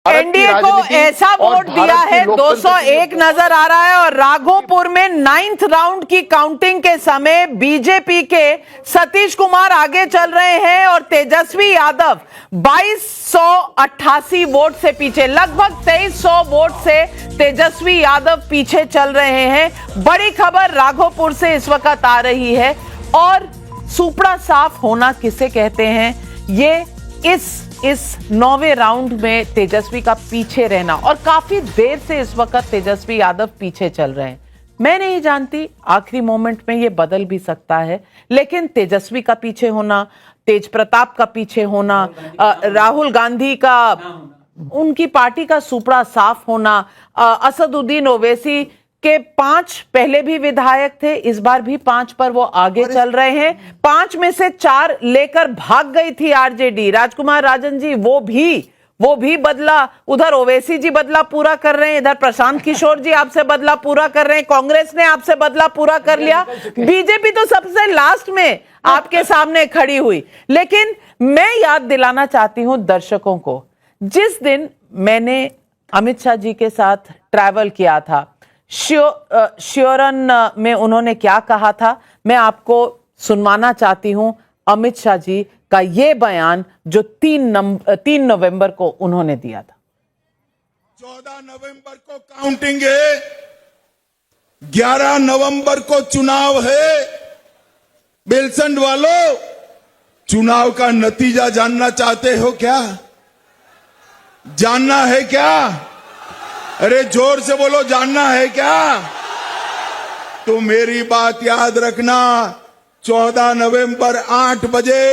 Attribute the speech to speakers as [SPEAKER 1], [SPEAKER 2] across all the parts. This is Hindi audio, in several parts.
[SPEAKER 1] एनडीए को ऐसा वोट दिया है 201 नजर आ रहा है और राघोपुर में 9th राउंड की काउंटिंग के समय बीजेपी के सतीश कुमार आगे चल रहे हैं और तेजस्वी यादव 2288 वोट से पीछे, लगभग 2300 वोट से तेजस्वी यादव पीछे चल रहे हैं। बड़ी खबर राघोपुर से इस वक्त आ रही है और सुपड़ा साफ होना किसे कहते हैं, ये इस 9वें राउंड में तेजस्वी का पीछे रहना और काफी देर से इस वक्त तेजस्वी यादव पीछे चल रहे हैं। मैं नहीं जानती, आखिरी मोमेंट में ये बदल भी सकता है, लेकिन तेजस्वी का पीछे होना, तेज प्रताप का पीछे होना, राहुल गांधी का, उनकी पार्टी का सुपड़ा साफ होना, असदुद्दीन ओवैसी के 5 पहले भी विधायक थे, इस बार भी 5 पर वो आगे चल रहे हैं। 5 में से 4 लेकर भाग गई थी आरजेडी, राजकुमार राजन जी वो भी बदला, उधर ओवैसी जी बदला पूरा कर रहे हैं, इधर प्रशांत किशोर जी आपसे बदला पूरा कर रहे हैं, कांग्रेस ने आपसे बदला पूरा कर लिया, बीजेपी तो सबसे लास्ट में आपके सामने खड़ी हुई। लेकिन मैं याद दिलाना चाहती हूं दर्शकों को, जिस दिन मैंने अमित शाह जी के साथ ट्रैवल किया था, श्योरन में उन्होंने क्या कहा था, मैं आपको सुनवाना चाहती हूं अमित शाह जी का ये बयान जो 3 नवंबर को उन्होंने दिया था।
[SPEAKER 2] 14 नवंबर को काउंटिंग है, 11 नवंबर को चुनाव है। बेलसंड वालों, चुनाव का नतीजा जानना चाहते हो क्या? जानना है क्या? अरे जोर से बोलो, जानना है क्या? तो मेरी बात याद रखना, 14 नवंबर 8 बजे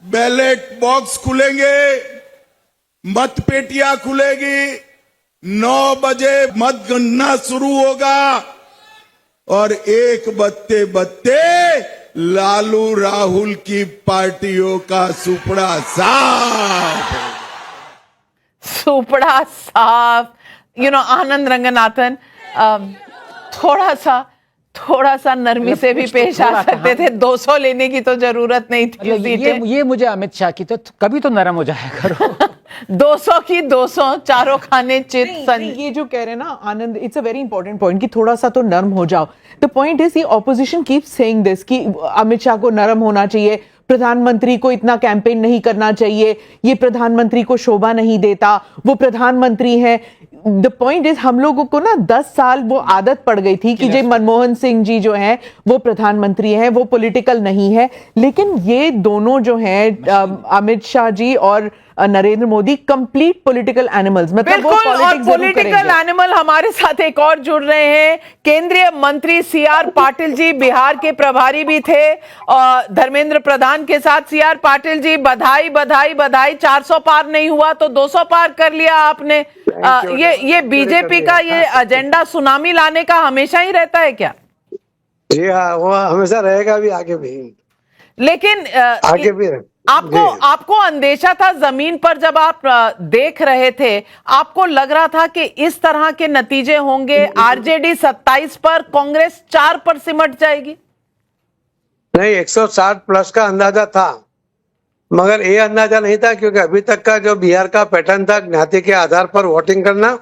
[SPEAKER 2] बैलेट बॉक्स खुलेंगे, मतपेटियां खुलेगी, 9 बजे मतगणना शुरू होगा और 1 बजते बजते लालू राहुल की पार्टियों का सुपड़ा साफ,
[SPEAKER 1] सुपड़ा साफ। आनंद रंगनाथन थोड़ा सा नरमी से भी पेश आ सकते थे, 200 लेने की तो जरूरत नहीं थी।
[SPEAKER 3] ये मुझे अमित शाह की तो कभी तो नरम हो जाया करो।
[SPEAKER 1] 200 की 200, चारों खाने चित।
[SPEAKER 4] ये जो कह रहे हैं ना Anand, it's a very important point कि थोड़ा सा तो नरम हो जाओ। द पॉइंट इज ये ऑपोजिशन कीप सेइंग दिस कि अमित शाह को नरम होना चाहिए, प्रधानमंत्री को इतना कैंपेन नहीं करना चाहिए, ये प्रधानमंत्री को शोभा नहीं देता, वो प्रधानमंत्री है। द पॉइंट इज हम लोगों को ना 10 साल वो आदत पड़ गई थी कि जो मनमोहन सिंह जी जो हैं वो प्रधानमंत्री हैं, वो पॉलिटिकल नहीं है। लेकिन ये दोनों जो हैं अमित शाह जी और Narendra Modi complete political animals, मतलब वो
[SPEAKER 1] पॉलिटिकल एनिमल। हमारे साथ एक और जुड़ रहे हैं, केंद्रीय मंत्री सीआर पाटिल जी, बिहार के प्रभारी भी थे धर्मेंद्र प्रधान के साथ। सीआर पाटिल जी, बधाई बधाई बधाई, 400 पार नहीं हुआ तो 200 पार कर लिया आपने। ये बीजेपी का ये एजेंडा सुनामी लाने का हमेशा ही रहता है क्या?
[SPEAKER 5] जी हाँ, वो हमेशा रहेगा भी, आगे भी।
[SPEAKER 1] लेकिन
[SPEAKER 5] आगे भी
[SPEAKER 1] आपको अंदेशा था जमीन पर जब आप देख रहे थे, आपको लग रहा था कि इस तरह के नतीजे होंगे, आरजेडी 27 पर, कांग्रेस 4 पर सिमट जाएगी?
[SPEAKER 5] नहीं, 160 प्लस का अंदाजा था, मगर ये अंदाजा नहीं था क्योंकि अभी तक का जो बिहार का पैटर्न था ज्ञाति के आधार पर वोटिंग करना,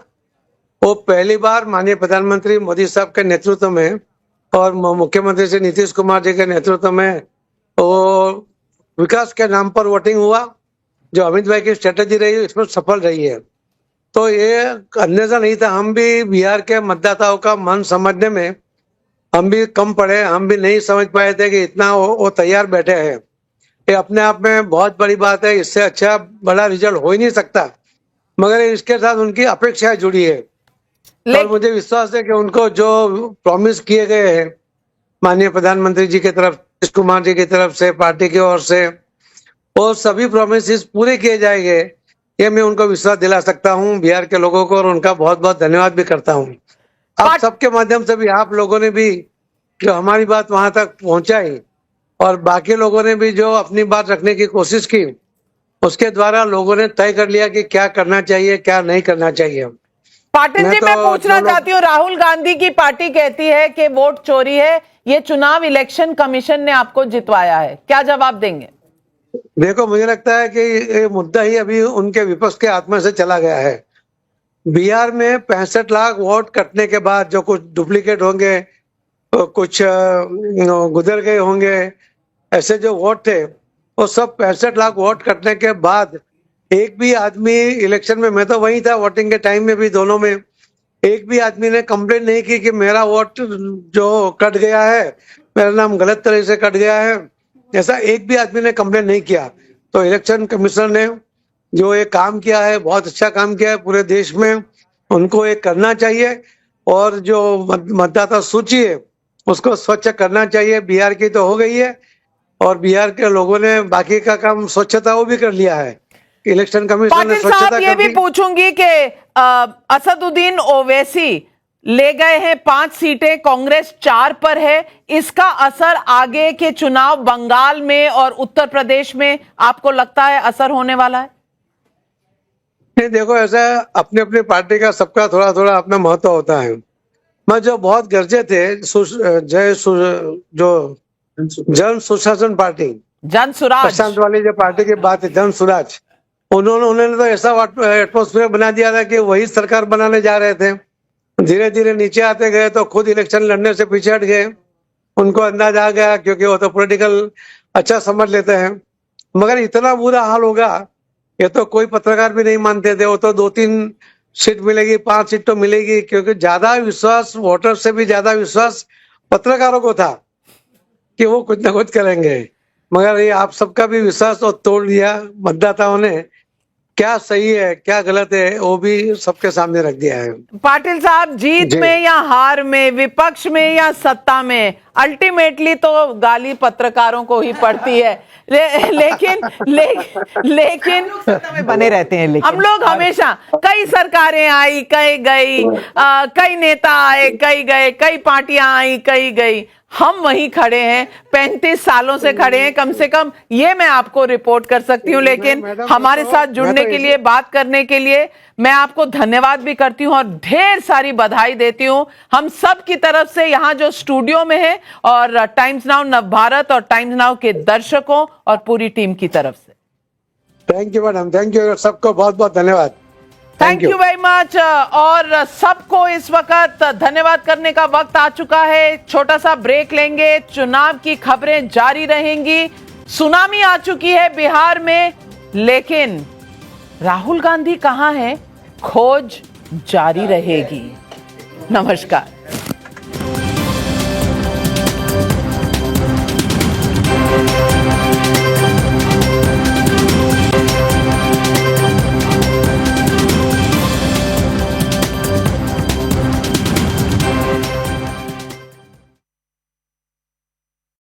[SPEAKER 5] वो पहली बार माननीय प्रधानमंत्री मोदी साहब के नेतृत्व में और मुख्यमंत्री श्री नीतीश कुमार जी के नेतृत्व में वो विकास के नाम पर वोटिंग हुआ। जो अमित भाई की स्ट्रेटेजी रही इसमें सफल रही है। तो ये अंदेशा नहीं था, हम भी बिहार के मतदाताओं का मन समझने में हम भी कम पड़े, हम भी नहीं समझ पाए थे कि इतना वो तैयार बैठे हैं। ये अपने आप में बहुत बड़ी बात है, इससे अच्छा बड़ा रिजल्ट हो ही नहीं सकता, मगर इसके साथ उनकी अपेक्षाएं जुड़ी है। और मुझे विश्वास है कि उनको जो प्रॉमिस किए गए हैं माननीय प्रधानमंत्री जी की तरफ, नीतीश कुमार जी की तरफ से, पार्टी की ओर से, वो सभी प्रॉमिसेस पूरे किए जाएंगे, ये मैं उनको विश्वास दिला सकता हूं बिहार के लोगों को, और उनका बहुत बहुत धन्यवाद भी करता हूं। आप सबके माध्यम से भी, आप लोगों ने भी जो हमारी बात वहां तक पहुंचाई और बाकी लोगों ने भी जो अपनी बात रखने की कोशिश की, उसके द्वारा लोगों ने तय कर लिया कि क्या करना चाहिए, क्या नहीं करना चाहिए।
[SPEAKER 1] पाटिल जी, मैं पूछना चाहती हूँ, राहुल गांधी की पार्टी कहती है कि वोट चोरी है, ये चुनाव इलेक्शन कमीशन ने आपको जितवाया है, क्या जवाब देंगे?
[SPEAKER 5] देखो, मुझे लगता है कि ये मुद्दा ही अभी उनके विपक्ष के आत्मा से चला गया है। बिहार में 65 लाख वोट कटने के बाद जो कुछ डुप्लीकेट होंगे, कुछ गुजर गए होंगे, ऐसे जो वोट थे वो सब 65 लाख वोट कटने के बाद एक भी आदमी इलेक्शन में, मैं तो वही था वोटिंग के टाइम में भी, दोनों में, एक भी आदमी ने कंप्लेंट नहीं की कि मेरा वोट जो कट गया है, मेरा नाम गलत तरह से कट गया है, ऐसा एक भी आदमी ने कंप्लेंट नहीं किया। तो इलेक्शन कमीशन ने जो ये काम किया है, बहुत अच्छा काम किया है पूरे देश में, उनको ये करना चाहिए। और जो मतदाता सूची है उसको स्वच्छ करना चाहिए। बिहार की तो हो गई है और बिहार के लोगों ने बाकी का काम स्वच्छता वो भी कर लिया है। इलेक्शन कमीशन ने
[SPEAKER 1] पाटिल साहब,
[SPEAKER 5] स्वच्छता
[SPEAKER 1] ये
[SPEAKER 5] कर
[SPEAKER 1] भी
[SPEAKER 5] दी।
[SPEAKER 1] पूछूंगी कि असदुद्दीन ओवैसी ले गए हैं 5 सीटें, कांग्रेस 4 पर है। इसका असर आगे के चुनाव बंगाल में और उत्तर प्रदेश में आपको लगता है असर होने वाला है?
[SPEAKER 5] नहीं, देखो, ऐसा अपनी अपनी पार्टी का सबका थोड़ा थोड़ा अपना महत्व होता है। मैं जो बहुत गरजे थे जो जन सुशासन पार्टी,
[SPEAKER 1] जन सुराज,
[SPEAKER 5] प्रशांत वाली जो पार्टी की बात है, जन सुराज, उन्होंने तो ऐसा एटमोस्फेयर बना दिया था कि वही सरकार बनाने जा रहे थे। धीरे धीरे नीचे आते गए तो खुद इलेक्शन लड़ने से पीछे हट गए। उनको अंदाजा आ गया, क्योंकि वो तो पॉलिटिकल अच्छा समझ लेते हैं। मगर इतना बुरा हाल होगा ये तो कोई पत्रकार भी नहीं मानते थे। वो तो 2-3 सीट मिलेगी, 5 सीट तो मिलेगी, क्योंकि ज्यादा विश्वास, वोटर से भी ज्यादा विश्वास पत्रकारों को था कि वो कुछ ना कुछ करेंगे। मगर ये आप सबका भी विश्वास तो तोड़ दिया मतदाताओं ने। क्या सही है क्या गलत है वो भी सबके सामने रख दिया है।
[SPEAKER 1] पाटिल साहब, जीत में या हार में, विपक्ष में या सत्ता में, अल्टीमेटली तो गाली पत्रकारों को ही पड़ती है। लेकिन
[SPEAKER 4] सत्ता में बने रहते हैं। लेकिन
[SPEAKER 1] हम लोग हमेशा, कई सरकारें आई कई गई, कई नेता आए कई गए, कई पार्टियां आई कई गई, हम वहीं खड़े हैं, 35 सालों से खड़े हैं कम से कम, ये मैं आपको रिपोर्ट कर सकती हूँ। लेकिन हमारे साथ जुड़ने के लिए, बात करने के लिए मैं आपको धन्यवाद भी करती हूँ और ढेर सारी बधाई देती हूँ हम सब की तरफ से, यहाँ जो स्टूडियो में है और टाइम्स नाउ नवभारत और टाइम्स नाउ के दर्शकों और पूरी टीम की तरफ से।
[SPEAKER 5] Thank you madam, thank you, सबको बहुत बहुत धन्यवाद।
[SPEAKER 1] Thank you very much. और सबको इस वक्त धन्यवाद करने का वक्त आ चुका है। छोटा सा ब्रेक लेंगे, चुनाव की खबरें जारी रहेंगी। सुनामी आ चुकी है बिहार में, लेकिन राहुल गांधी कहां हैं, खोज जारी रहेगी। नमस्कार।